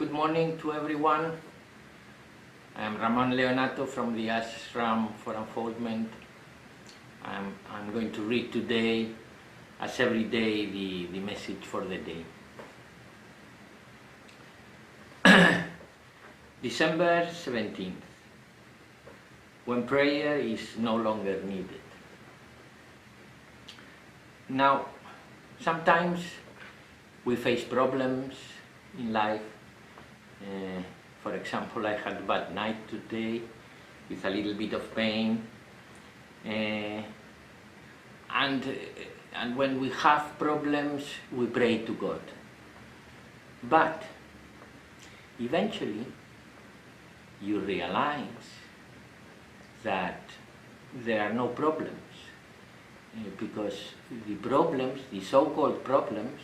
Good morning to everyone. I am Raman Leonato from the Ashram for Unfoldment. I'm going to read today, as every day, the message for the day. December 17th, when prayer is no longer needed. Now, sometimes we face problems in life. For example, I had a bad night today with a little bit of pain, and when we have problems, we pray to God. But eventually, you realize that there are no problems, because the problems, the so-called problems,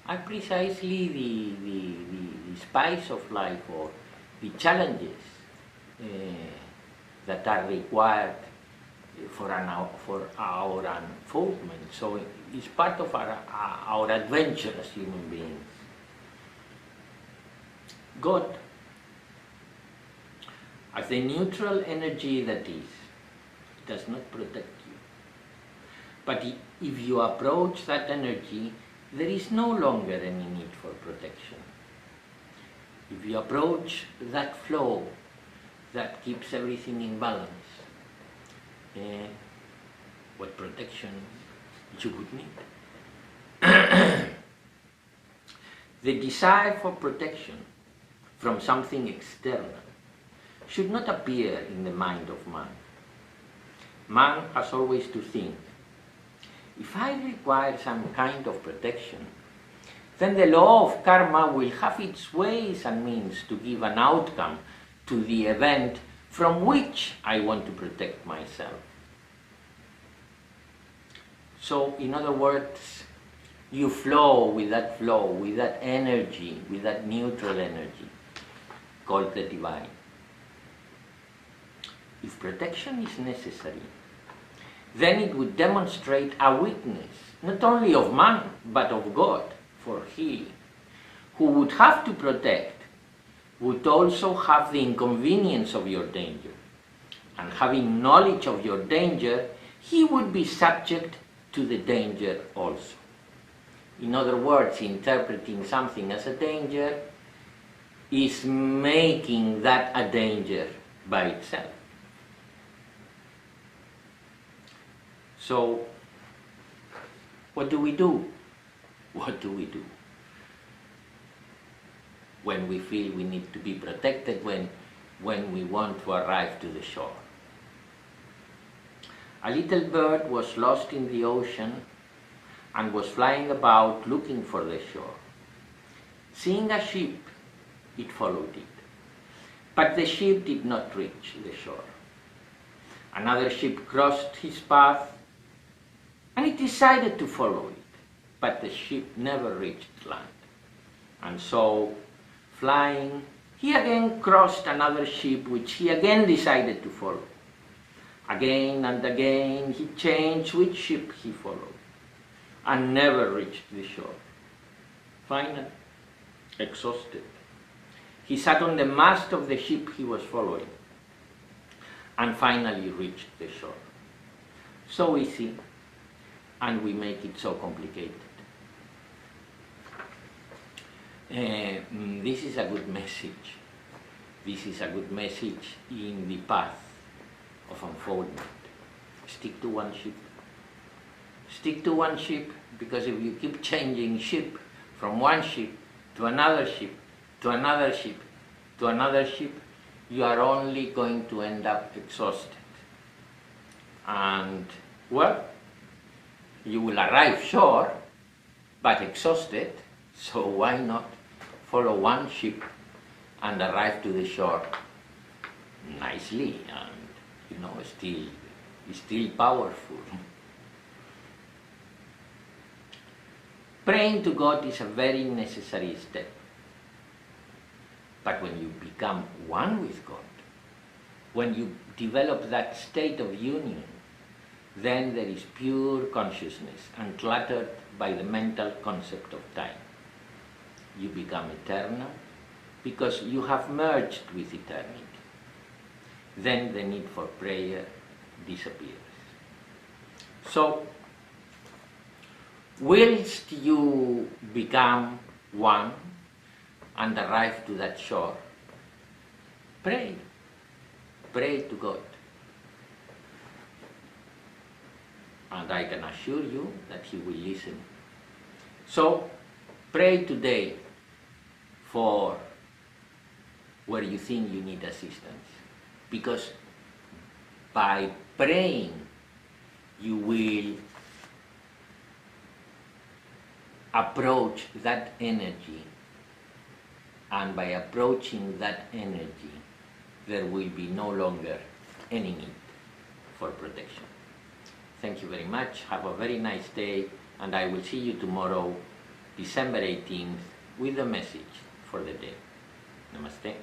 are precisely the spice of life, or the challenges that are required for our unfoldment. So it's part of our adventure as human beings. God, as the neutral energy that is, does not protect you. But if you approach that energy, there is no longer any need for protection. If you approach that flow that keeps everything in balance, what protection you would need? The desire for protection from something external should not appear in the mind of man. Man has always to think, if I require some kind of protection, then the law of karma will have its ways and means to give an outcome to the event from which I want to protect myself. So, in other words, you flow, with that energy, with that neutral energy called the divine. If protection is necessary, then it would demonstrate a weakness, not only of man, but of God, for he who would have to protect would also have the inconvenience of your danger. And having knowledge of your danger, he would be subject to the danger also. In other words, interpreting something as a danger is making that a danger by itself. So, what do we do? What do we do when we feel we need to be protected, when we want to arrive to the shore? A little bird was lost in the ocean and was flying about looking for the shore. Seeing a ship, it followed it. But the ship did not reach the shore. Another ship crossed his path, and it decided to follow it, but the ship never reached land. And so, flying, he again crossed another ship which he again decided to follow. Again and again he changed which ship he followed, and never reached the shore. Finally, exhausted, he sat on the mast of the ship he was following, and finally reached the shore. So easy, and we make it so complicated. This is a good message. This is a good message in the path of unfoldment. Stick to one ship. Stick to one ship, because if you keep changing ship from one ship to another ship, to another ship, to another ship, you are only going to end up exhausted. And, well, you will arrive shore, but exhausted, so why not follow one ship and arrive to the shore nicely and, still powerful. Praying to God is a very necessary step. But when you become one with God, when you develop that state of union, then there is pure consciousness, uncluttered by the mental concept of time. You become eternal, because you have merged with eternity. Then the need for prayer disappears. So, whilst you become one and arrive to that shore, pray. Pray to God. And I can assure you that He will listen. So, pray today for where you think you need assistance. Because by praying, you will approach that energy, and by approaching that energy, there will be no longer any need for protection. Thank you very much. Have a very nice day, and I will see you tomorrow, December 18th, with a message for the day. Namaste.